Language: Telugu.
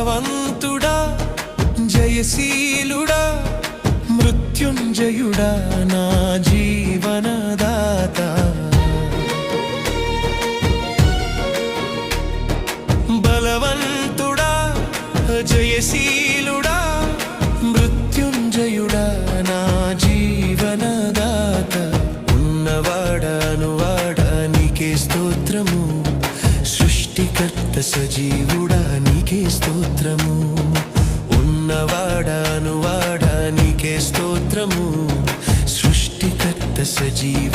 బలవంతుడా జయశీలుడా మృత్యుంజయుడా నా జీవనదాత బలవంతుడా జయశీలుడా మృత్యుంజయుడా నా జీవనదాత ఉన్నవాడా నీకే స్తోత్రము సృష్టికర్త సజీవుడా నీకే స్తోత్రము ఉన్నవాడా నీకే స్తోత్రము సృష్టికర్త సజీవుడా